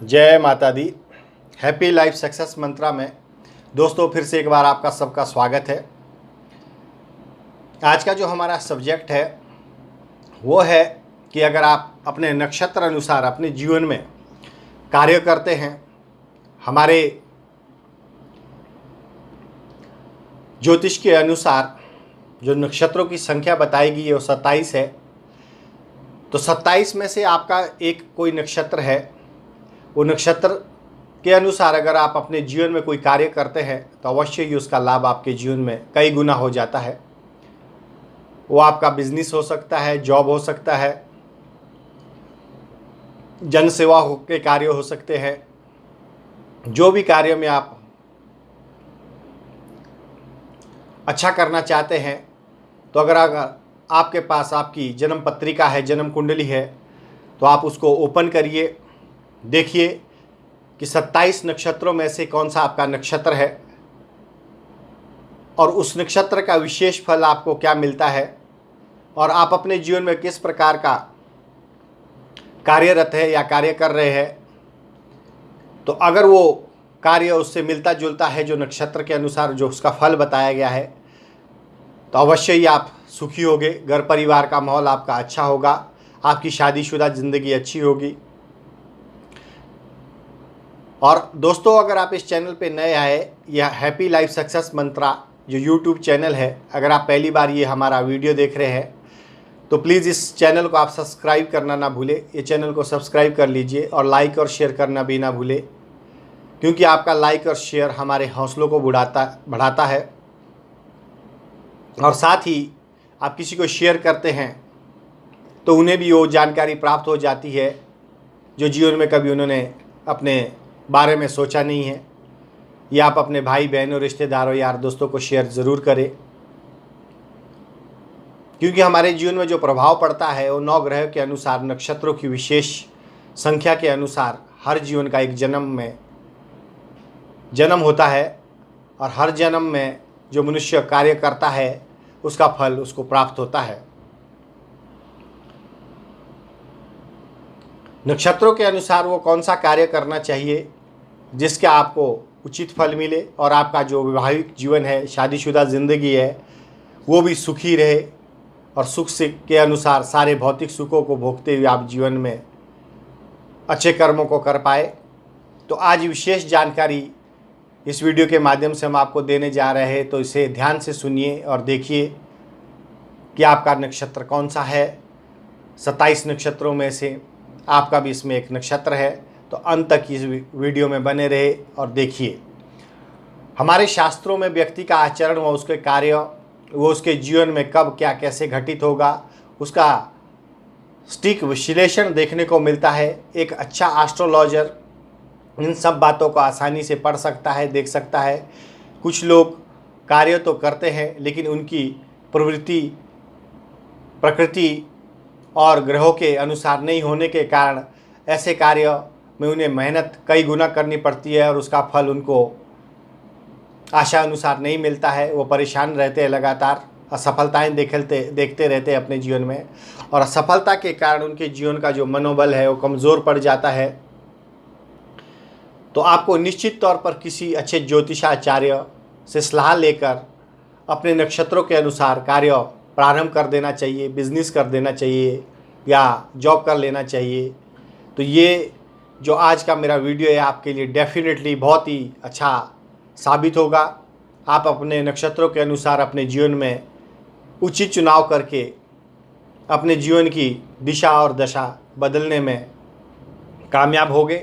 जय माता दी। Happy life success मंत्रा में दोस्तों फिर से एक बार आपका सबका स्वागत है। आज का जो हमारा सब्जेक्ट है वो है कि अगर आप अपने नक्षत्र अनुसार अपने जीवन में कार्य करते हैं, हमारे ज्योतिष के अनुसार जो नक्षत्रों की संख्या बताई गई है वो 27 है। तो 27 में से आपका एक कोई नक्षत्र है, वो नक्षत्र के अनुसार अगर आप अपने जीवन में कोई कार्य करते हैं तो अवश्य ही उसका लाभ आपके जीवन में कई गुना हो जाता है। वो आपका बिजनेस हो सकता है, जॉब हो सकता है, जन सेवा के कार्य हो सकते हैं। जो भी कार्य में आप अच्छा करना चाहते हैं तो अगर आपके पास आपकी जन्म पत्रिका है, जन्म कुंडली है, तो आप उसको ओपन करिए, देखिए कि 27 नक्षत्रों में से कौन सा आपका नक्षत्र है और उस नक्षत्र का विशेष फल आपको क्या मिलता है और आप अपने जीवन में किस प्रकार का कार्यरत है या कार्य कर रहे हैं। तो अगर वो कार्य उससे मिलता जुलता है जो नक्षत्र के अनुसार जो उसका फल बताया गया है, तो अवश्य ही आप सुखी होंगे, घर परिवार का माहौल आपका अच्छा होगा, आपकी शादीशुदा ज़िंदगी अच्छी होगी। और दोस्तों अगर आप इस चैनल पे नए आए, यह हैप्पी लाइफ सक्सेस मंत्रा जो यूट्यूब चैनल है, अगर आप पहली बार ये हमारा वीडियो देख रहे हैं तो प्लीज़ इस चैनल को आप सब्सक्राइब करना ना भूलें। ये चैनल को सब्सक्राइब कर लीजिए और लाइक और शेयर करना भी ना भूलें, क्योंकि आपका लाइक और शेयर हमारे हौसलों को बढ़ाता है। और साथ ही आप किसी को शेयर करते हैं तो उन्हें भी वो जानकारी प्राप्त हो जाती है जो जीवन में कभी उन्होंने अपने बारे में सोचा नहीं है। या आप अपने भाई बहनों, रिश्तेदारों, यार दोस्तों को शेयर ज़रूर करें, क्योंकि हमारे जीवन में जो प्रभाव पड़ता है वो 9 ग्रह के अनुसार, नक्षत्रों की विशेष संख्या के अनुसार हर जीवन का एक जन्म होता है और हर जन्म में जो मनुष्य कार्य करता है उसका फल उसको प्राप्त होता है। नक्षत्रों के अनुसार वो कौन सा कार्य करना चाहिए जिसके आपको उचित फल मिले और आपका जो वैवाहिक जीवन है, शादीशुदा ज़िंदगी है, वो भी सुखी रहे और सुख से के अनुसार सारे भौतिक सुखों को भोगते हुए आप जीवन में अच्छे कर्मों को कर पाए। तो आज विशेष जानकारी इस वीडियो के माध्यम से हम आपको देने जा रहे हैं, तो इसे ध्यान से सुनिए और देखिए कि आपका नक्षत्र कौन सा है। 27 नक्षत्रों में से आपका भी इसमें एक नक्षत्र है, तो अंत तक इस वीडियो में बने रहे और देखिए। हमारे शास्त्रों में व्यक्ति का आचरण व उसके कार्य, वो उसके जीवन में कब क्या कैसे घटित होगा, उसका सटीक विश्लेषण देखने को मिलता है। एक अच्छा एस्ट्रोलॉजर इन सब बातों को आसानी से पढ़ सकता है, देख सकता है। कुछ लोग कार्य तो करते हैं लेकिन उनकी प्रवृत्ति, प्रकृति और ग्रहों के अनुसार नहीं होने के कारण ऐसे कार्य में उन्हें मेहनत कई गुना करनी पड़ती है और उसका फल उनको आशा अनुसार नहीं मिलता है। वो परेशान रहते हैं, लगातार असफलताएं देखते रहते हैं अपने जीवन में, और असफलता के कारण उनके जीवन का जो मनोबल है वो कमज़ोर पड़ जाता है। तो आपको निश्चित तौर पर किसी अच्छे ज्योतिषाचार्य से सलाह लेकर अपने नक्षत्रों के अनुसार कार्य प्रारंभ कर देना चाहिए, बिजनेस कर देना चाहिए या जॉब कर लेना चाहिए। तो ये जो आज का मेरा वीडियो है आपके लिए डेफिनेटली बहुत ही अच्छा साबित होगा। आप अपने नक्षत्रों के अनुसार अपने जीवन में उचित चुनाव करके अपने जीवन की दिशा और दशा बदलने में कामयाब होंगे।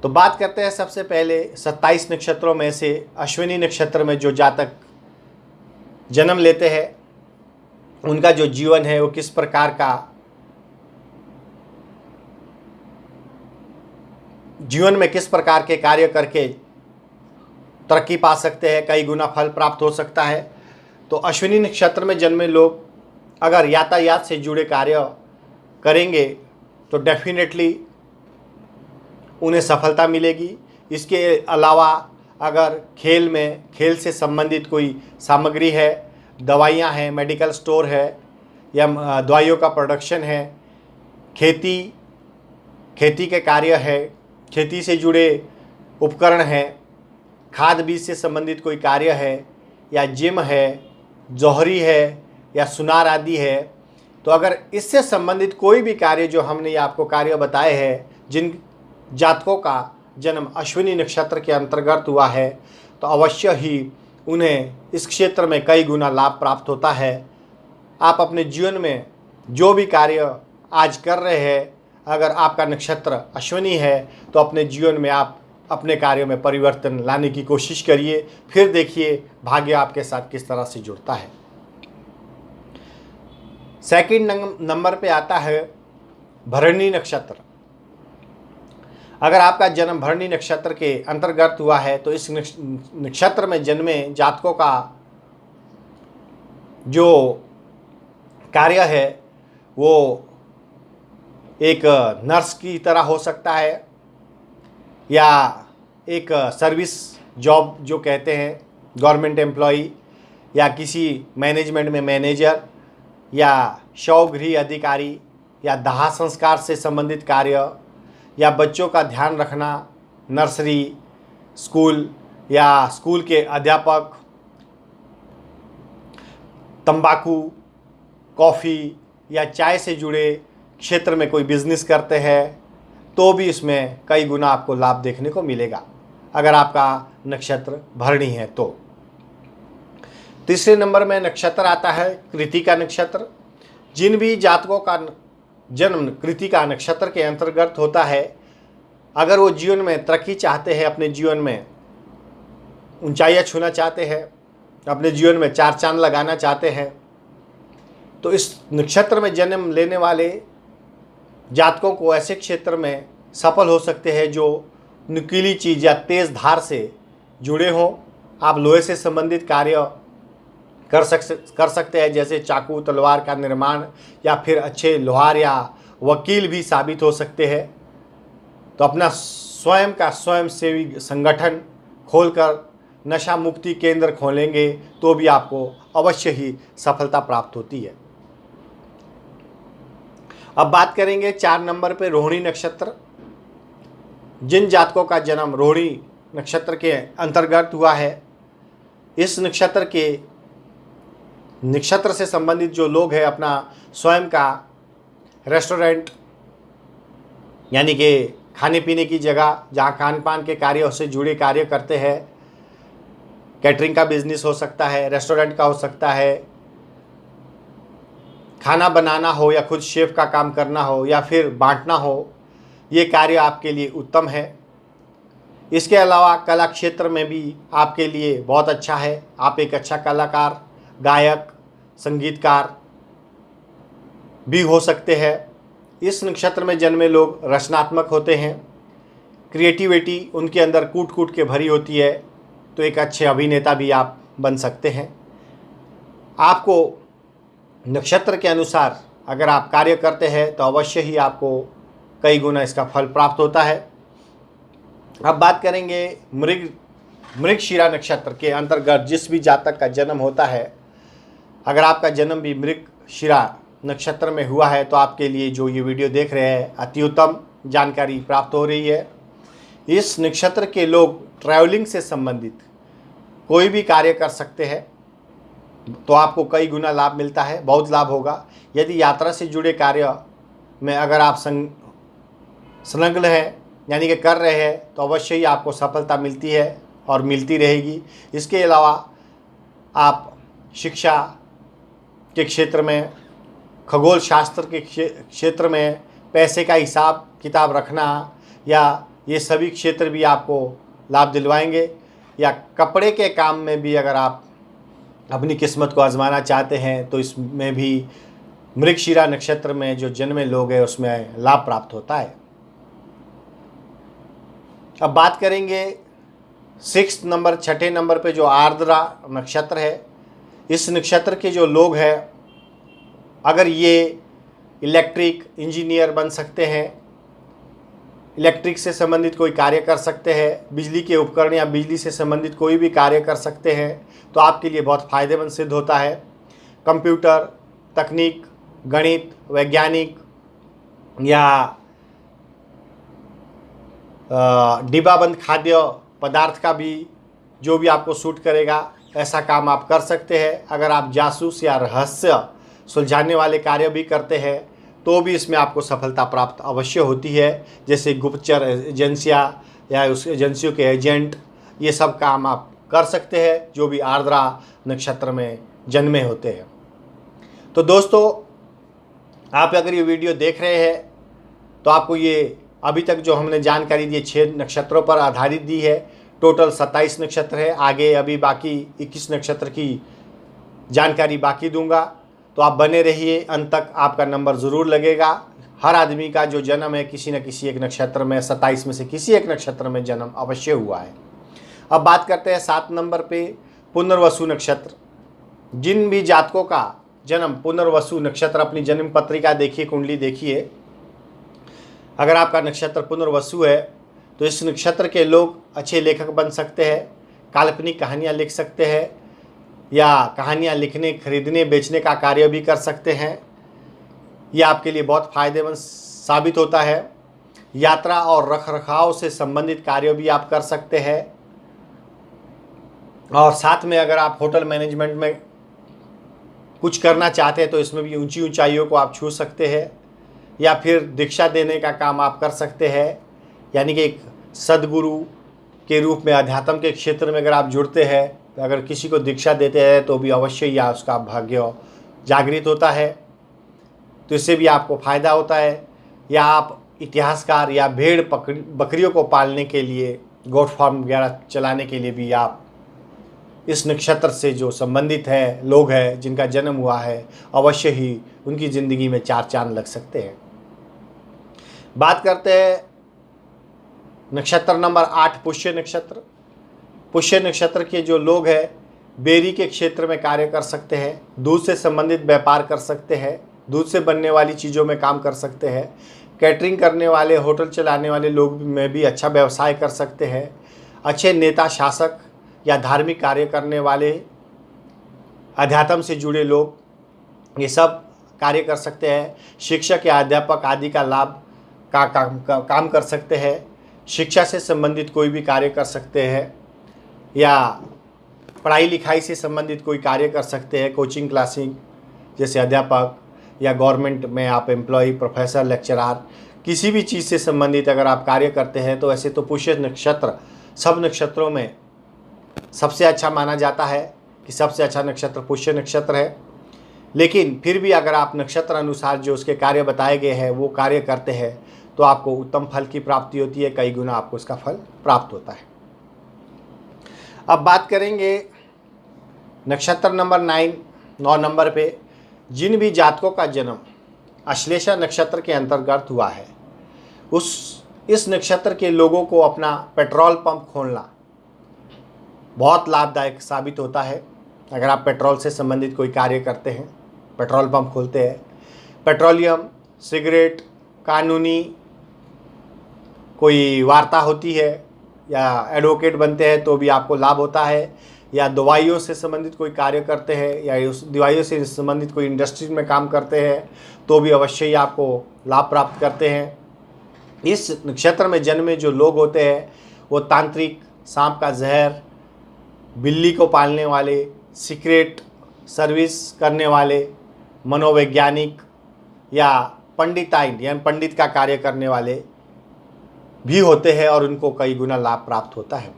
तो बात करते हैं सबसे पहले 27 नक्षत्रों में से अश्विनी नक्षत्र में जो जातक जन्म लेते हैं उनका जो जीवन है वो किस प्रकार का जीवन में किस प्रकार के कार्य करके तरक्की पा सकते हैं, कई गुना फल प्राप्त हो सकता है। तो अश्विनी नक्षत्र में जन्मे लोग अगर यातायात से जुड़े कार्य करेंगे तो डेफिनेटली उन्हें सफलता मिलेगी। इसके अलावा अगर खेल से संबंधित कोई सामग्री है, दवाइयाँ हैं, मेडिकल स्टोर है या दवाइयों का प्रोडक्शन है, खेती के कार्य है खेती से जुड़े उपकरण हैं, खाद बीज से संबंधित कोई कार्य है, या जिम है, जौहरी है, या सुनार आदि है, तो अगर इससे संबंधित कोई भी कार्य जो हमने ये आपको कार्य बताए हैं, जिन जातकों का जन्म अश्विनी नक्षत्र के अंतर्गत हुआ है, तो अवश्य ही उन्हें इस क्षेत्र में कई गुना लाभ प्राप्त होता है। आप अपने जीवन में जो भी कार्य आज कर रहे हैं, अगर आपका नक्षत्र अश्विनी है तो अपने जीवन में आप अपने कार्यों में परिवर्तन लाने की कोशिश करिए, फिर देखिए भाग्य आपके साथ किस तरह से जुड़ता है। सेकंड नंबर पे आता है भरणी नक्षत्र। अगर आपका जन्म भरणी नक्षत्र के अंतर्गत हुआ है तो इस नक्षत्र में जन्मे जातकों का जो कार्य है वो एक नर्स की तरह हो सकता है, या एक सर्विस जॉब जो कहते हैं, गवर्नमेंट एम्प्लॉई, या किसी मैनेजमेंट में मैनेजर, या शवगृह अधिकारी, या दाह संस्कार से संबंधित कार्य, या बच्चों का ध्यान रखना, नर्सरी स्कूल या स्कूल के अध्यापक, तंबाकू, कॉफ़ी या चाय से जुड़े क्षेत्र में कोई बिजनेस करते हैं, तो भी इसमें कई गुना आपको लाभ देखने को मिलेगा अगर आपका नक्षत्र भरणी है तो। तीसरे नंबर में नक्षत्र आता है कृतिका नक्षत्र। जिन भी जातकों का जन्म कृतिका नक्षत्र के अंतर्गत होता है, अगर वो जीवन में तरक्की चाहते हैं, अपने जीवन में ऊंचाइयां छूना चाहते हैं, अपने जीवन में चार चांद लगाना चाहते हैं, तो इस नक्षत्र में जन्म लेने वाले जातकों को ऐसे क्षेत्र में सफल हो सकते हैं जो नुकीली चीज़ या तेज़ धार से जुड़े हों। आप लोहे से संबंधित कार्य कर सकते हैं, जैसे चाकू तलवार का निर्माण, या फिर अच्छे लोहार या वकील भी साबित हो सकते हैं। तो अपना स्वयं का स्वयंसेवी संगठन खोलकर नशा मुक्ति केंद्र खोलेंगे तो भी आपको अवश्य ही सफलता प्राप्त होती है। अब बात करेंगे 4 नंबर पे रोहिणी नक्षत्र। जिन जातकों का जन्म रोहिणी नक्षत्र के अंतर्गत हुआ है, इस नक्षत्र से संबंधित जो लोग हैं अपना स्वयं का रेस्टोरेंट, यानी कि खाने पीने की जगह जहाँ खान पान के कार्यों से जुड़े कार्य करते हैं, कैटरिंग का बिजनेस हो सकता है, रेस्टोरेंट का हो सकता है, खाना बनाना हो या खुद शेफ का काम करना हो या फिर बांटना हो, ये कार्य आपके लिए उत्तम है। इसके अलावा कला क्षेत्र में भी आपके लिए बहुत अच्छा है। आप एक अच्छा कलाकार, गायक, संगीतकार भी हो सकते हैं। इस नक्षत्र में जन्मे लोग रचनात्मक होते हैं, क्रिएटिविटी उनके अंदर कूट कूट के भरी होती है, तो एक अच्छे अभिनेता भी आप बन सकते हैं। आपको नक्षत्र के अनुसार अगर आप कार्य करते हैं तो अवश्य ही आपको कई गुना इसका फल प्राप्त होता है। अब बात करेंगे मृगशिरा नक्षत्र के अंतर्गत जिस भी जातक का जन्म होता है, अगर आपका जन्म भी मृगशिरा नक्षत्र में हुआ है तो आपके लिए जो ये वीडियो देख रहे हैं अति उत्तम जानकारी प्राप्त हो रही है। इस नक्षत्र के लोग ट्रैवलिंग से संबंधित कोई भी कार्य कर सकते हैं तो आपको कई गुना लाभ मिलता है, बहुत लाभ होगा। यदि यात्रा से जुड़े कार्य में अगर आप संलग्न हैं, यानी कि कर रहे हैं, तो अवश्य ही आपको सफलता मिलती है और मिलती रहेगी। इसके अलावा आप शिक्षा के क्षेत्र में, खगोल शास्त्र के क्षेत्र में पैसे का हिसाब किताब रखना, या ये सभी क्षेत्र भी आपको लाभ दिलवाएंगे। या कपड़े के काम में भी अगर आप अपनी किस्मत को आजमाना चाहते हैं तो इसमें भी मृगशिरा नक्षत्र में जो जन्मे लोग हैं उसमें लाभ प्राप्त होता है। अब बात करेंगे 6 नंबर, 6ठे नंबर पे जो आर्द्रा नक्षत्र है। इस नक्षत्र के जो लोग हैं, अगर ये इलेक्ट्रिक इंजीनियर बन सकते हैं, इलेक्ट्रिक से संबंधित कोई कार्य कर सकते हैं, बिजली के उपकरण या बिजली से संबंधित कोई भी कार्य कर सकते हैं, तो आपके लिए बहुत फ़ायदेमंद सिद्ध होता है। कंप्यूटर, तकनीक, गणित, वैज्ञानिक या डिब्बाबंद खाद्य पदार्थ का भी जो भी आपको सूट करेगा ऐसा काम आप कर सकते हैं। अगर आप जासूस या रहस्य सुलझाने वाले कार्य भी करते हैं तो भी इसमें आपको सफलता प्राप्त अवश्य होती है। जैसे गुप्तचर एजेंसियाँ या उस एजेंसियों के एजेंट, ये सब काम आप कर सकते हैं जो भी आर्द्रा नक्षत्र में जन्मे होते हैं। तो दोस्तों, आप अगर ये वीडियो देख रहे हैं तो आपको ये अभी तक जो हमने जानकारी दी 6 नक्षत्रों पर आधारित दी है। टोटल 27 नक्षत्र है। आगे अभी बाकी 21 नक्षत्र की जानकारी बाकी दूंगा, तो आप बने रहिए, अंत तक आपका नंबर ज़रूर लगेगा। हर आदमी का जो जन्म है किसी न किसी एक नक्षत्र में, 27 में से किसी एक नक्षत्र में जन्म अवश्य हुआ है। अब बात करते हैं 7 नंबर पे पुनर्वसु नक्षत्र। जिन भी जातकों का जन्म पुनर्वसु नक्षत्र, अपनी जन्म पत्रिका देखिए, कुंडली देखिए, अगर आपका नक्षत्र पुनर्वसु है तो इस नक्षत्र के लोग अच्छे लेखक बन सकते हैं, काल्पनिक कहानियाँ लिख सकते हैं या कहानियाँ लिखने, खरीदने, बेचने का कार्य भी कर सकते हैं। यह आपके लिए बहुत फ़ायदेमंद साबित होता है। यात्रा और रखरखाव से संबंधित कार्य भी आप कर सकते हैं। और साथ में अगर आप होटल मैनेजमेंट में कुछ करना चाहते हैं तो इसमें भी ऊंची ऊंचाइयों को आप छू सकते हैं। या फिर दीक्षा देने का काम आप कर सकते हैं, यानी कि एक सदगुरु के रूप में अध्यात्म के क्षेत्र में अगर आप जुड़ते हैं, अगर किसी को दीक्षा देते हैं तो भी अवश्य या उसका भाग्य जागृत होता है, तो इससे भी आपको फ़ायदा होता है। या आप इतिहासकार या भेड़ बकरियों को पालने के लिए, गोट फार्म वगैरह चलाने के लिए भी आप इस नक्षत्र से जो संबंधित है लोग हैं जिनका जन्म हुआ है, अवश्य ही उनकी ज़िंदगी में 4 चांद लग सकते हैं। बात करते हैं नक्षत्र नंबर 8 पुष्य नक्षत्र। पुष्य नक्षत्र के जो लोग हैं बेरी के क्षेत्र में कार्य कर सकते हैं, दूध से संबंधित व्यापार कर सकते हैं, दूध से बनने वाली चीज़ों में काम कर सकते हैं, कैटरिंग करने वाले, होटल चलाने वाले लोग में भी अच्छा व्यवसाय कर सकते हैं। अच्छे नेता, शासक या धार्मिक कार्य करने वाले, अध्यात्म से जुड़े लोग, ये सब कार्य कर सकते हैं। शिक्षक या अध्यापक आदि का लाभ का काम कर सकते हैं। शिक्षा से संबंधित कोई भी कार्य कर सकते हैं या पढ़ाई लिखाई से संबंधित कोई कार्य कर सकते हैं। कोचिंग क्लासिंग जैसे अध्यापक या गवर्नमेंट में आप एम्प्लॉय, प्रोफेसर, लेक्चरार, किसी भी चीज़ से संबंधित अगर आप कार्य करते हैं तो ऐसे तो पुष्य नक्षत्र सब नक्षत्रों में सबसे अच्छा माना जाता है कि सबसे अच्छा नक्षत्र पुष्य नक्षत्र है। लेकिन फिर भी अगर आप नक्षत्र अनुसार जो उसके कार्य बताए गए हैं वो कार्य करते हैं तो आपको उत्तम फल की प्राप्ति होती है, कई गुना आपको इसका फल प्राप्त होता है। अब बात करेंगे नक्षत्र नंबर 9 नंबर पे जिन भी जातकों का जन्म अश्लेषा नक्षत्र के अंतर्गत हुआ है, इस नक्षत्र के लोगों को अपना पेट्रोल पंप खोलना बहुत लाभदायक साबित होता है। अगर आप पेट्रोल से संबंधित कोई कार्य करते हैं, पेट्रोल पंप खोलते हैं, पेट्रोलियम, सिगरेट, कानूनी कोई वार्ता होती है या एडवोकेट बनते हैं तो भी आपको लाभ होता है। या दवाइयों से संबंधित कोई कार्य करते हैं या उस दवाइयों से संबंधित कोई इंडस्ट्री में काम करते हैं तो भी अवश्य ही आपको लाभ प्राप्त करते हैं। इस नक्षत्र में जन्मे जो लोग होते हैं वो तांत्रिक, सांप का जहर, बिल्ली को पालने वाले, सीक्रेट सर्विस करने वाले, मनोवैज्ञानिक या पंडिताइन यानी पंडित का कार्य करने वाले भी होते हैं और उनको कई गुना लाभ प्राप्त होता है।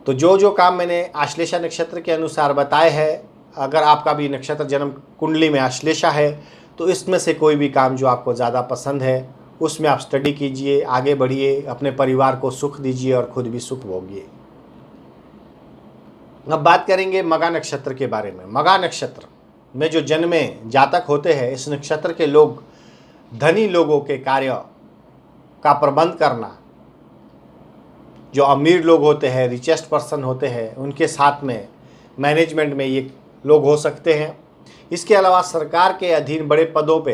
तो जो काम मैंने आश्लेषा नक्षत्र के अनुसार बताए हैं, अगर आपका भी नक्षत्र जन्म कुंडली में आश्लेषा है तो इसमें से कोई भी काम जो आपको ज़्यादा पसंद है उसमें आप स्टडी कीजिए, आगे बढ़िए, अपने परिवार को सुख दीजिए और खुद भी सुख भोगिए। अब बात करेंगे मगा नक्षत्र के बारे में। मगा नक्षत्र में जो जन्मे जातक होते हैं, इस नक्षत्र के लोग धनी लोगों के कार्य का प्रबंध करना, जो अमीर लोग होते हैं, रिचेस्ट पर्सन होते हैं, उनके साथ में मैनेजमेंट में ये लोग हो सकते हैं। इसके अलावा सरकार के अधीन बड़े पदों पे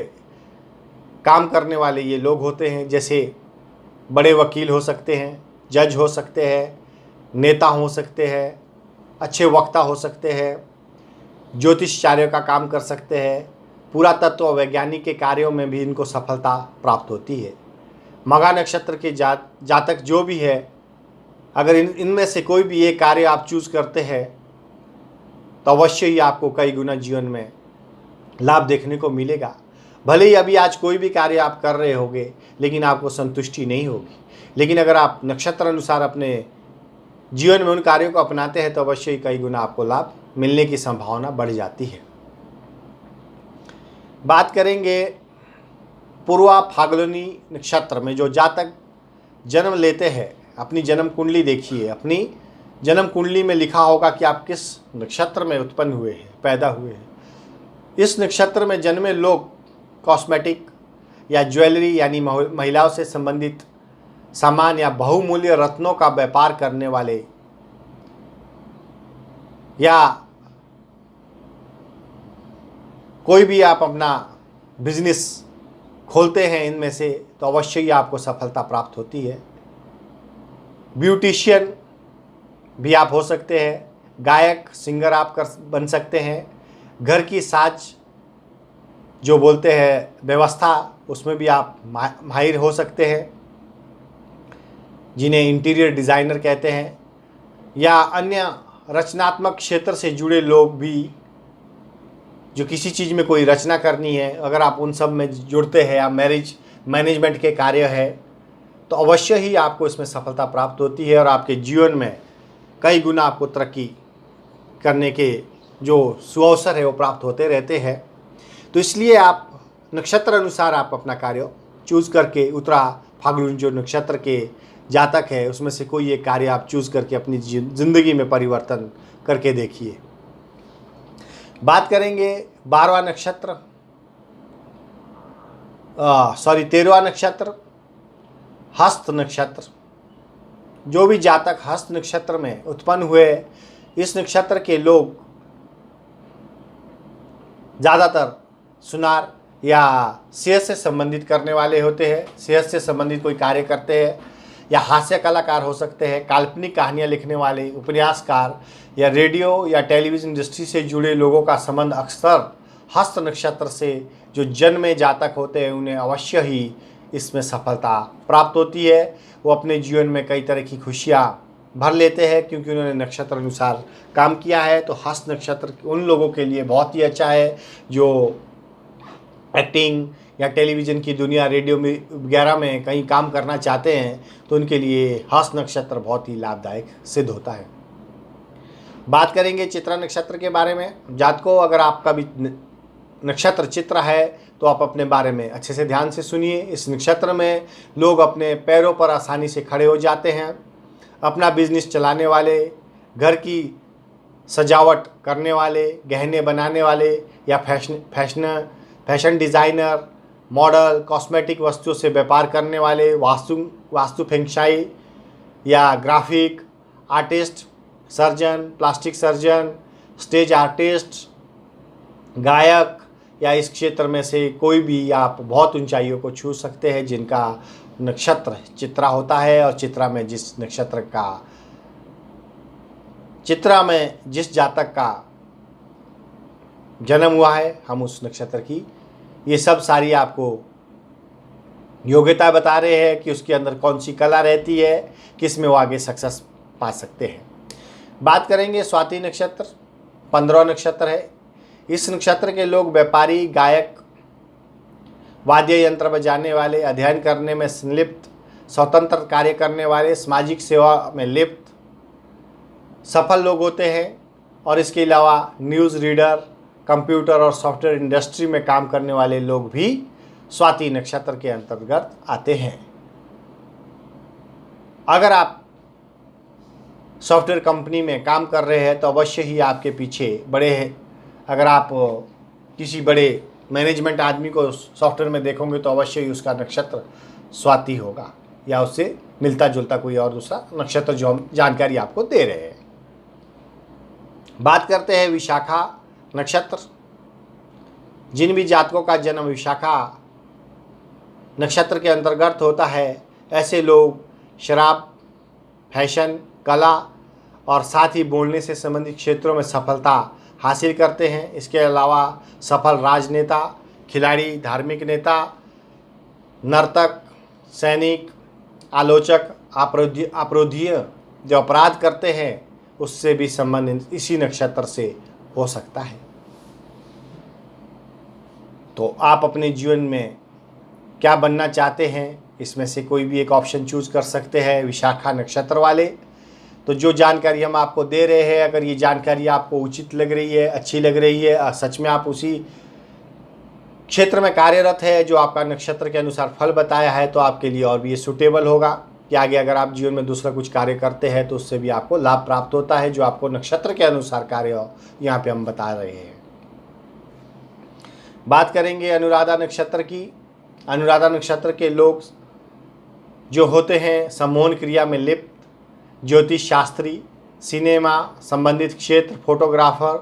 काम करने वाले ये लोग होते हैं, जैसे बड़े वकील हो सकते हैं, जज हो सकते हैं, नेता हो सकते हैं, अच्छे वक्ता हो सकते हैं, ज्योतिषचार्य का काम कर सकते हैं, पुरातत्व वैज्ञानिक के कार्यों में भी इनको सफलता प्राप्त होती है। मघा नक्षत्र के जातक जो भी है, अगर इनमें से कोई भी एक कार्य आप चूज करते हैं तो अवश्य ही आपको कई गुना जीवन में लाभ देखने को मिलेगा। भले ही अभी आज कोई भी कार्य आप कर रहे होंगे लेकिन आपको संतुष्टि नहीं होगी, लेकिन अगर आप नक्षत्र अनुसार अपने जीवन में उन कार्यों को अपनाते हैं तो अवश्य ही कई गुना आपको लाभ मिलने की संभावना बढ़ जाती है। बात करेंगे पूर्वा फाल्गुनी नक्षत्र में जो जातक जन्म लेते हैं, अपनी जन्म कुंडली देखिए। अपनी जन्म कुंडली में लिखा होगा कि आप किस नक्षत्र में उत्पन्न हुए हैं, पैदा हुए हैं। इस नक्षत्र में जन्मे लोग कॉस्मेटिक या ज्वेलरी यानी महिलाओं से संबंधित सामान या बहुमूल्य रत्नों का व्यापार करने वाले, या कोई भी आप अपना बिजनेस खोलते हैं इनमें से तो अवश्य ही आपको सफलता प्राप्त होती है। ब्यूटिशियन भी आप हो सकते हैं, गायक सिंगर आप बन सकते हैं, घर की साज जो बोलते हैं व्यवस्था उसमें भी आप माहिर हो सकते हैं, जिन्हें इंटीरियर डिज़ाइनर कहते हैं, या अन्य रचनात्मक क्षेत्र से जुड़े लोग भी जो किसी चीज़ में कोई रचना करनी है, अगर आप उन सब में जुड़ते हैं या मैनेजमेंट के कार्य है तो अवश्य ही आपको इसमें सफलता प्राप्त होती है और आपके जीवन में कई गुना आपको तरक्की करने के जो सुअवसर है वो प्राप्त होते रहते हैं। तो इसलिए आप नक्षत्र अनुसार आप अपना कार्य चूज़ करके, उत्तरा फाल्गुन जो नक्षत्र के जातक है उसमें से कोई एक कार्य आप चूज़ करके अपनी ज़िंदगी में परिवर्तन करके देखिए। बात करेंगे 12वां नक्षत्र, 13वां नक्षत्र हस्त नक्षत्र। जो भी जातक हस्त नक्षत्र में उत्पन्न हुए, इस नक्षत्र के लोग ज़्यादातर सुनार या सेहत से संबंधित करने वाले होते हैं, सेहत से संबंधित कोई कार्य करते हैं, या हास्य कलाकार हो सकते हैं, काल्पनिक कहानियाँ लिखने वाले, उपन्यासकार, या रेडियो या टेलीविज़न इंडस्ट्री से जुड़े लोगों का संबंध अक्सर हस्त नक्षत्र से जो जन्मे जातक होते हैं उन्हें अवश्य ही इसमें सफलता प्राप्त होती है। वो अपने जीवन में कई तरह की खुशियाँ भर लेते हैं क्योंकि उन्होंने नक्षत्र अनुसार काम किया है। तो हस्त नक्षत्र उन लोगों के लिए बहुत ही अच्छा है जो एक्टिंग या टेलीविज़न की दुनिया, रेडियो में वगैरह में कहीं काम करना चाहते हैं तो उनके लिए हस्त नक्षत्र बहुत ही लाभदायक सिद्ध होता है। बात करेंगे चित्रा नक्षत्र के बारे में। जातकों, अगर आपका भी नक्षत्र चित्रा है तो आप अपने बारे में अच्छे से ध्यान से सुनिए। इस नक्षत्र में लोग अपने पैरों पर आसानी से खड़े हो जाते हैं। अपना बिजनेस चलाने वाले, घर की सजावट करने वाले, गहने बनाने वाले, या फैशन डिज़ाइनर, मॉडल, कॉस्मेटिक वस्तुओं से व्यापार करने वाले, वास्तु फेंगशाई या graphic artist, surgeon, plastic surgeon, stage artist, गायक, या इस क्षेत्र में से कोई भी आप बहुत ऊंचाइयों को छू सकते हैं जिनका नक्षत्र चित्रा होता है। और चित्रा में जिस जातक का जन्म हुआ है, हम उस नक्षत्र की ये सब सारी आपको योग्यता बता रहे हैं कि उसके अंदर कौन सी कला रहती है, किस में वो आगे सक्सेस पा सकते हैं। बात करेंगे स्वाति नक्षत्र, 15वां नक्षत्र है। इस नक्षत्र के लोग व्यापारी, गायक, वाद्य यंत्र बजाने वाले, अध्ययन करने में संलिप्त, स्वतंत्र कार्य करने वाले, सामाजिक सेवा में लिप्त सफल लोग होते हैं। और इसके अलावा न्यूज़ रीडर, कंप्यूटर और सॉफ्टवेयर इंडस्ट्री में काम करने वाले लोग भी स्वाति नक्षत्र के अंतर्गत आते हैं। अगर आप सॉफ्टवेयर कंपनी में काम कर रहे हैं तो अवश्य ही आपके पीछे बड़े हैं। अगर आप किसी बड़े मैनेजमेंट आदमी को सॉफ्टवेयर में देखोगे तो अवश्य ही उसका नक्षत्र स्वाति होगा, या उससे मिलता जुलता कोई और दूसरा नक्षत्र जो हम जानकारी आपको दे रहे हैं। बात करते हैं विशाखा नक्षत्र। जिन भी जातकों का जन्म विशाखा नक्षत्र के अंतर्गत होता है, ऐसे लोग शराब, फैशन, कला और साथ ही बोलने से संबंधित क्षेत्रों में सफलता हासिल करते हैं। इसके अलावा सफल राजनेता, खिलाड़ी, धार्मिक नेता, नर्तक, सैनिक, आलोचक, अपराधी जो अपराध करते हैं उससे भी संबंधित इसी नक्षत्र से हो सकता है। तो आप अपने जीवन में क्या बनना चाहते हैं, इसमें से कोई भी एक ऑप्शन चूज कर सकते हैं, विशाखा नक्षत्र वाले। तो जो जानकारी हम आपको दे रहे हैं, अगर ये जानकारी आपको उचित लग रही है, अच्छी लग रही है, सच में आप उसी क्षेत्र में कार्यरत है जो आपका नक्षत्र के अनुसार फल बताया है, तो आपके लिए और भी ये सूटेबल होगा कि आगे अगर आप जीवन में दूसरा कुछ कार्य करते हैं तो उससे भी आपको लाभ प्राप्त होता है, जो आपको नक्षत्र के अनुसार कार्य यहाँ पे हम बता रहे हैं। बात करेंगे अनुराधा नक्षत्र की। अनुराधा नक्षत्र के लोग जो होते हैं सम्मोहन क्रिया में लिप्त, ज्योतिष शास्त्री, सिनेमा संबंधित क्षेत्र, फोटोग्राफर,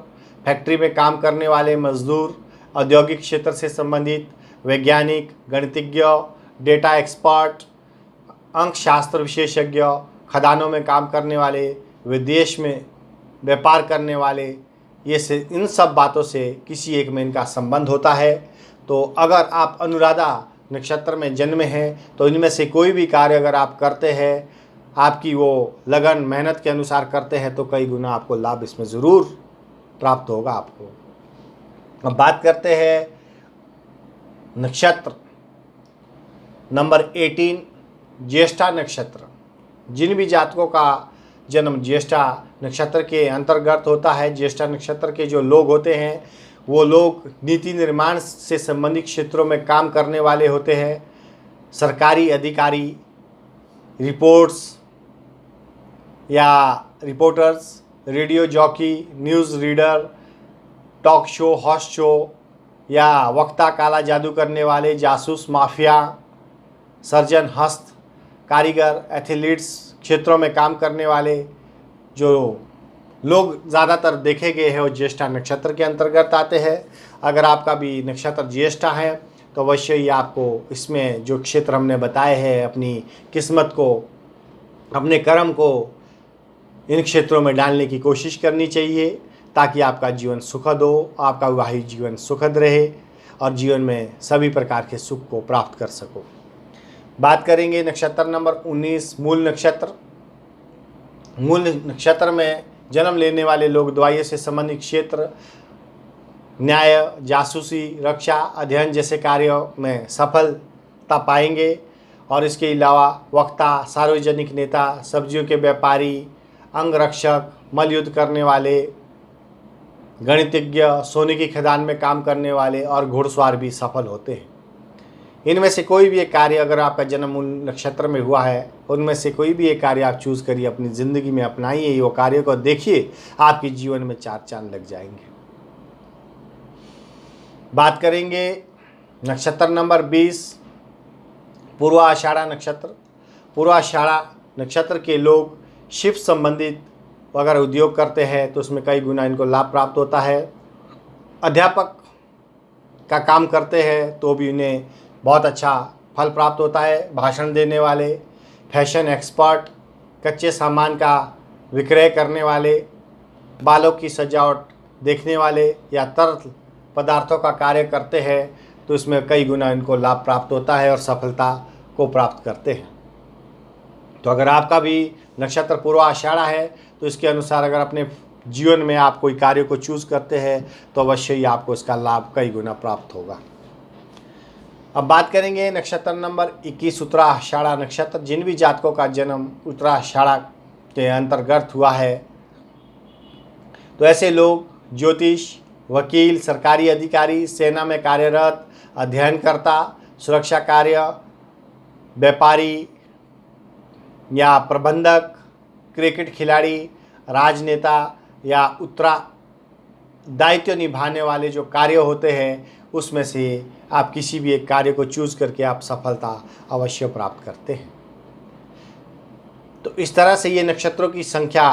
फैक्ट्री में काम करने वाले मजदूर, औद्योगिक क्षेत्र से संबंधित वैज्ञानिक, गणितज्ञ, डेटा एक्सपर्ट, अंक शास्त्र विशेषज्ञ, खदानों में काम करने वाले, विदेश में व्यापार करने वाले, ये से इन सब बातों से किसी एक में इनका संबंध होता है। तो अगर आप अनुराधा नक्षत्र में जन्मे हैं तो इनमें से कोई भी कार्य अगर आप करते हैं, आपकी वो लगन मेहनत के अनुसार करते हैं, तो कई गुना आपको लाभ इसमें ज़रूर प्राप्त होगा आपको। अब बात करते हैं नक्षत्र नंबर 18, ज्येष्ठा नक्षत्र। जिन भी जातकों का जन्म ज्येष्ठा नक्षत्र के अंतर्गत होता है, ज्येष्ठा नक्षत्र के जो लोग होते हैं वो लोग नीति निर्माण से संबंधित क्षेत्रों में काम करने वाले होते हैं। सरकारी अधिकारी, रिपोर्ट्स या reporters, radio jockey, news reader, talk show host show या वक्ता, काला जादू करने वाले, जासूस, माफिया, सर्जन, हस्त कारीगर, एथलीट्स क्षेत्रों में काम करने वाले जो लोग ज़्यादातर देखे गए हैं वो ज्येष्ठा नक्षत्र के अंतर्गत आते हैं। अगर आपका भी नक्षत्र ज्येष्ठा है तो अवश्य ही आपको इसमें जो क्षेत्र हमने बताए हैं, अपनी किस्मत को, अपने कर्म को इन क्षेत्रों में डालने की कोशिश करनी चाहिए, ताकि आपका जीवन सुखद हो, आपका वैवाहिक जीवन सुखद रहे और जीवन में सभी प्रकार के सुख को प्राप्त कर सको। बात करेंगे नक्षत्र नंबर 19, मूल नक्षत्र। मूल नक्षत्र में जन्म लेने वाले लोग दवाइयों से संबंधित क्षेत्र, न्याय, जासूसी, रक्षा, अध्ययन जैसे कार्यों में सफलता पाएंगे। और इसके अलावा वक्ता, सार्वजनिक नेता, सब्जियों के व्यापारी, अंगरक्षक, मल्लयुद्ध करने वाले, गणितज्ञ, सोने की खदान में काम करने वाले और घुड़सवार भी सफल होते हैं। इनमें से कोई भी एक कार्य अगर आपका जन्म मूल नक्षत्र में हुआ है, उनमें से कोई भी एक कार्य आप चूज़ करिए, अपनी ज़िंदगी में अपनाइए, वो कार्य को देखिए, आपके जीवन में चार चांद लग जाएंगे। बात करेंगे नक्षत्र नंबर 20, पूर्वाषाढ़ा नक्षत्र। पूर्वाषाढ़ा नक्षत्र के लोग शिव संबंधित अगर उद्योग करते हैं तो उसमें कई गुना इनको लाभ प्राप्त होता है। अध्यापक का काम करते हैं तो भी इन्हें बहुत अच्छा फल प्राप्त होता है। भाषण देने वाले, फैशन एक्सपर्ट, कच्चे सामान का विक्रय करने वाले, बालों की सजावट देखने वाले या तरल पदार्थों का कार्य करते हैं तो इसमें कई गुना इनको लाभ प्राप्त होता है और सफलता को प्राप्त करते हैं। तो अगर आपका भी नक्षत्र पूर्वाषाढ़ा है तो इसके अनुसार अगर अपने जीवन में आप कोई कार्य को चूज़ करते हैं तो अवश्य ही आपको इसका लाभ कई गुना प्राप्त होगा। अब बात करेंगे नक्षत्र नंबर 21, उत्तराषाढ़ा नक्षत्र। जिन भी जातकों का जन्म उत्तराषाढ़ा के अंतर्गत हुआ है तो ऐसे लोग ज्योतिष, वकील, सरकारी अधिकारी, सेना में कार्यरत, अध्ययनकर्ता, सुरक्षा कार्य, व्यापारी या प्रबंधक, क्रिकेट खिलाड़ी, राजनेता या उत्तरदायित्व निभाने वाले जो कार्य होते हैं उसमें से आप किसी भी एक कार्य को चूज़ करके आप सफलता अवश्य प्राप्त करते हैं। तो इस तरह से ये नक्षत्रों की संख्या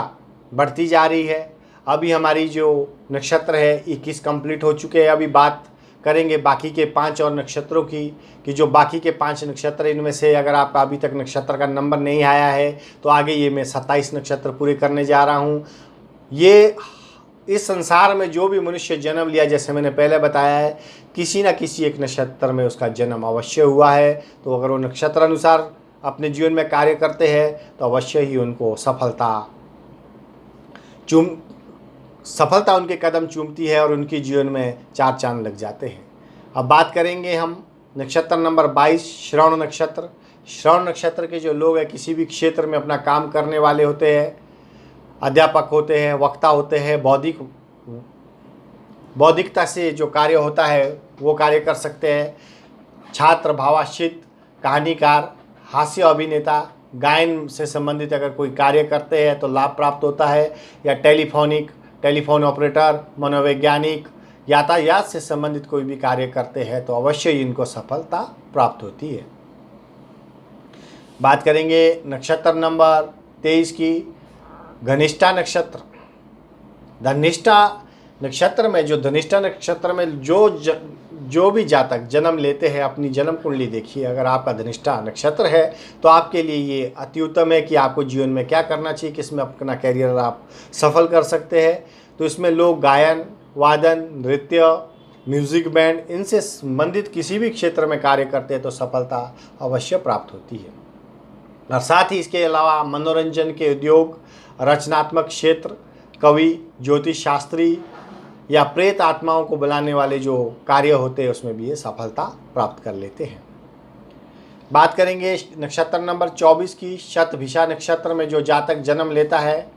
बढ़ती जा रही है। अभी हमारी जो नक्षत्र है 21 कंप्लीट हो चुके हैं। अभी बात करेंगे बाकी के 5 और नक्षत्रों की, कि जो बाकी के 5 नक्षत्र, इनमें से अगर आपका अभी तक नक्षत्र का नंबर नहीं आया है तो आगे ये मैं 27 नक्षत्र पूरे करने जा रहा हूँ। ये इस संसार में जो भी मनुष्य जन्म लिया, जैसे मैंने पहले बताया है, किसी न किसी एक नक्षत्र में उसका जन्म अवश्य हुआ है। तो अगर वो नक्षत्र अनुसार अपने जीवन में कार्य करते हैं तो अवश्य ही उनको सफलता उनके कदम चूमती है और उनके जीवन में चार चांद लग जाते हैं। अब बात करेंगे हम नक्षत्र नंबर 22, श्रवण नक्षत्र। श्रवण नक्षत्र के जो लोग हैं, किसी भी क्षेत्र में अपना काम करने वाले होते हैं, अध्यापक होते हैं, वक्ता होते हैं, बौद्धिकता से जो कार्य होता है वो कार्य कर सकते हैं। छात्र, भावाशीत, कहानीकार, हास्य अभिनेता, गायन से संबंधित अगर कोई कार्य करते हैं तो लाभ प्राप्त होता है। या टेलीफोन ऑपरेटर, मनोवैज्ञानिक, यातायात से संबंधित कोई भी कार्य करते हैं तो अवश्य ही इनको सफलता प्राप्त होती है। बात करेंगे नक्षत्र नंबर 23 की, धनिष्ठा नक्षत्र। धनिष्ठा नक्षत्र में धनिष्ठा नक्षत्र में जो भी जातक जन्म लेते हैं, अपनी जन्म कुंडली देखिए। अगर आपका धनिष्ठा नक्षत्र है तो आपके लिए ये अति उत्तम है कि आपको जीवन में क्या करना चाहिए, किसमें अपना कैरियर आप सफल कर सकते हैं। तो इसमें लोग गायन, वादन, नृत्य, म्यूजिक बैंड, इनसे संबंधित किसी भी क्षेत्र में कार्य करते हैं तो सफलता अवश्य प्राप्त होती है। और साथ ही इसके अलावा मनोरंजन के उद्योग, रचनात्मक क्षेत्र, कवि, ज्योतिष शास्त्री या प्रेत आत्माओं को बुलाने वाले जो कार्य होते हैं उसमें भी ये सफलता प्राप्त कर लेते हैं। बात करेंगे नक्षत्र नंबर 24 की, शतभिषा नक्षत्र में जो जातक जन्म लेता है,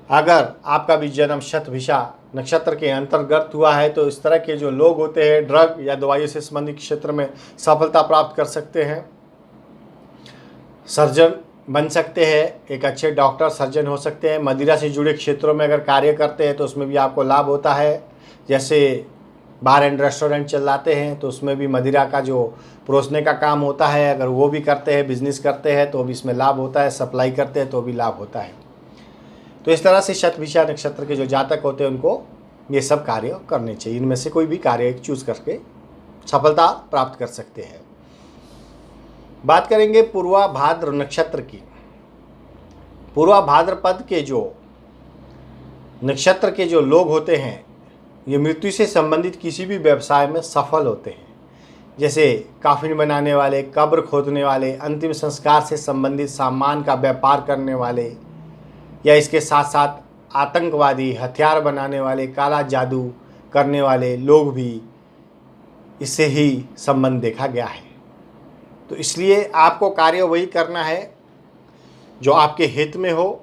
अगर आपका भी जन्म शतभिषा नक्षत्र के अंतर्गत हुआ है तो इस तरह के जो लोग होते हैं ड्रग या दवाइयों से संबंधित क्षेत्र में सफलता प्राप्त कर सकते हैं। सर्जन बन सकते हैं, एक अच्छे डॉक्टर सर्जन हो सकते हैं। मदिरा से जुड़े क्षेत्रों में अगर कार्य करते हैं तो उसमें भी आपको लाभ होता है। जैसे बार एंड रेस्टोरेंट चलाते हैं तो उसमें भी मदिरा का जो परोसने का काम होता है, अगर वो भी करते हैं, बिजनेस करते हैं तो भी इसमें लाभ होता है। सप्लाई करते हैं तो भी लाभ होता है। तो इस तरह से शतभिषा नक्षत्र के जो जातक होते हैं उनको ये सब कार्य करने चाहिए। इनमें से कोई भी कार्य चूज करके सफलता प्राप्त कर सकते हैं। बात करेंगे पूर्वा भाद्र नक्षत्र की। पूर्वा भाद्रपद के जो नक्षत्र के जो लोग होते हैं ये मृत्यु से संबंधित किसी भी व्यवसाय में सफल होते हैं। जैसे काफिन बनाने वाले, कब्र खोदने वाले, अंतिम संस्कार से संबंधित सामान का व्यापार करने वाले, या इसके साथ साथ आतंकवादी, हथियार बनाने वाले, काला जादू करने वाले लोग भी इससे ही संबंध देखा गया है। तो इसलिए आपको कार्य वही करना है जो आपके हित में हो,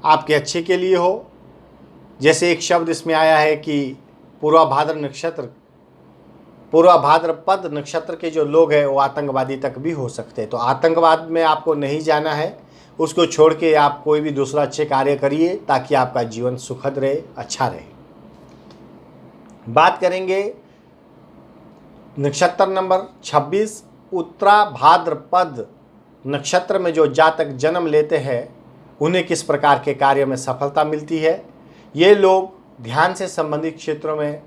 आपके अच्छे के लिए हो। जैसे एक शब्द इसमें आया है कि पूर्वा भाद्रपद नक्षत्र के जो लोग हैं वो आतंकवादी तक भी हो सकते हैं। तो आतंकवाद में आपको नहीं जाना है, उसको छोड़ के आप कोई भी दूसरा अच्छे कार्य करिए ताकि आपका जीवन सुखद रहे, अच्छा रहे। बात करेंगे नक्षत्र नंबर 26, उत्तरा भाद्रपद नक्षत्र में जो जातक जन्म लेते हैं उन्हें किस प्रकार के कार्य में सफलता मिलती है। ये लोग ध्यान से संबंधित क्षेत्रों में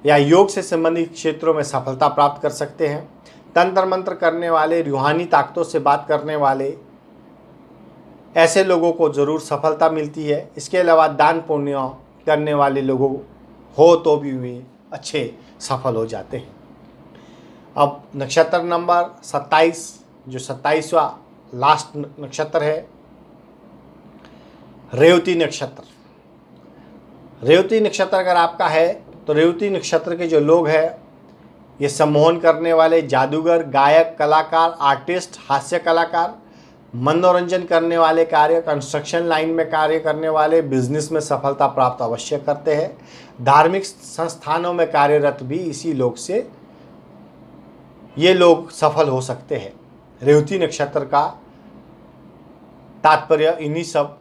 या योग से संबंधित क्षेत्रों में सफलता प्राप्त कर सकते हैं। तंत्र मंत्र करने वाले, रूहानी ताकतों से बात करने वाले, ऐसे लोगों को ज़रूर सफलता मिलती है। इसके अलावा दान पुण्य करने वाले लोगों हो तो भी वे अच्छे सफल हो जाते हैं। अब नक्षत्र नंबर 27, जो 27वां लास्ट नक्षत्र है, रेवती नक्षत्र। रेवती नक्षत्र अगर आपका है तो रेवती नक्षत्र के जो लोग हैं ये सम्मोहन करने वाले, जादूगर, गायक, कलाकार, आर्टिस्ट, हास्य कलाकार, मनोरंजन करने वाले कार्य, कंस्ट्रक्शन लाइन में कार्य करने वाले, बिजनेस में सफलता प्राप्त अवश्य करते हैं। धार्मिक संस्थानों में कार्यरत भी इसी लोग से ये लोग सफल हो सकते हैं। रेवती नक्षत्र का तात्पर्य इन्हीं सब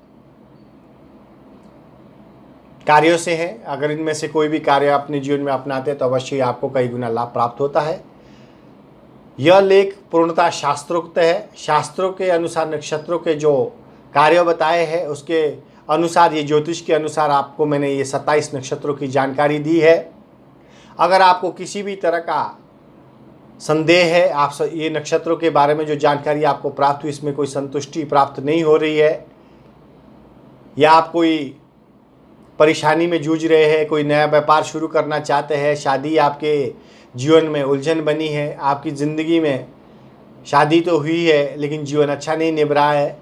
कार्यों से है। अगर इनमें से कोई भी कार्य अपने जीवन में अपनाते हैं तो अवश्य आपको कई गुना लाभ प्राप्त होता है। यह लेख पूर्णतः शास्त्रोक्त है। शास्त्रों के अनुसार नक्षत्रों के जो कार्य बताए हैं उसके अनुसार, ये ज्योतिष के अनुसार आपको मैंने ये 27 नक्षत्रों की जानकारी दी है। अगर आपको किसी भी तरह का संदेह है, आप ये नक्षत्रों के बारे में जो जानकारी आपको प्राप्त हुई इसमें कोई संतुष्टि प्राप्त नहीं हो रही है, या आप कोई परेशानी में जूझ रहे हैं, कोई नया व्यापार शुरू करना चाहते हैं, शादी आपके जीवन में उलझन बनी है, आपकी ज़िंदगी में शादी तो हुई है लेकिन जीवन अच्छा नहीं निभ रहा है,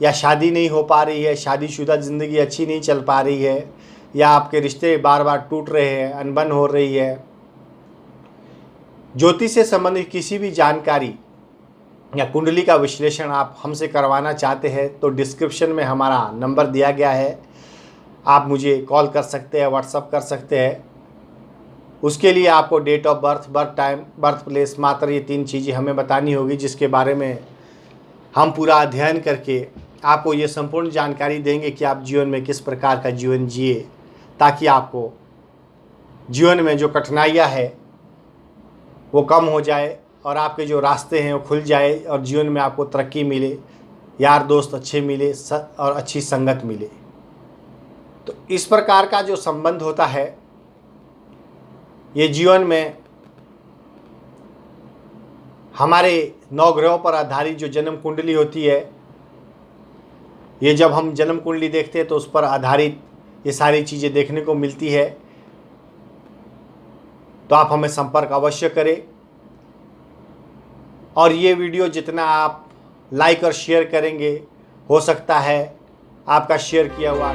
या शादी नहीं हो पा रही है, शादीशुदा ज़िंदगी अच्छी नहीं चल पा रही है, या आपके रिश्ते बार बार टूट रहे हैं, अनबन हो रही है। ज्योतिष से संबंधित किसी भी जानकारी या कुंडली का विश्लेषण आप हमसे करवाना चाहते हैं तो डिस्क्रिप्शन में हमारा नंबर दिया गया है, आप मुझे कॉल कर सकते हैं, व्हाट्सअप कर सकते हैं। उसके लिए आपको date of birth, birth time, birth place, मात्र ये 3 चीज़ें हमें बतानी होगी, जिसके बारे में हम पूरा अध्ययन करके आपको ये संपूर्ण जानकारी देंगे कि आप जीवन में किस प्रकार का जीवन जिए, ताकि आपको जीवन में जो कठिनाइयाँ है वो कम हो जाए और आपके जो रास्ते हैं वो खुल जाए और जीवन में आपको तरक्की मिले, यार दोस्त अच्छे मिले और अच्छी संगत मिले। तो इस प्रकार का जो संबंध होता है ये जीवन में हमारे 9 ग्रहों पर आधारित जो जन्म कुंडली होती है, ये जब हम जन्म कुंडली देखते हैं तो उस पर आधारित ये सारी चीज़ें देखने को मिलती है। तो आप हमें संपर्क अवश्य करें और ये वीडियो जितना आप लाइक और शेयर करेंगे, हो सकता है आपका शेयर किया हुआ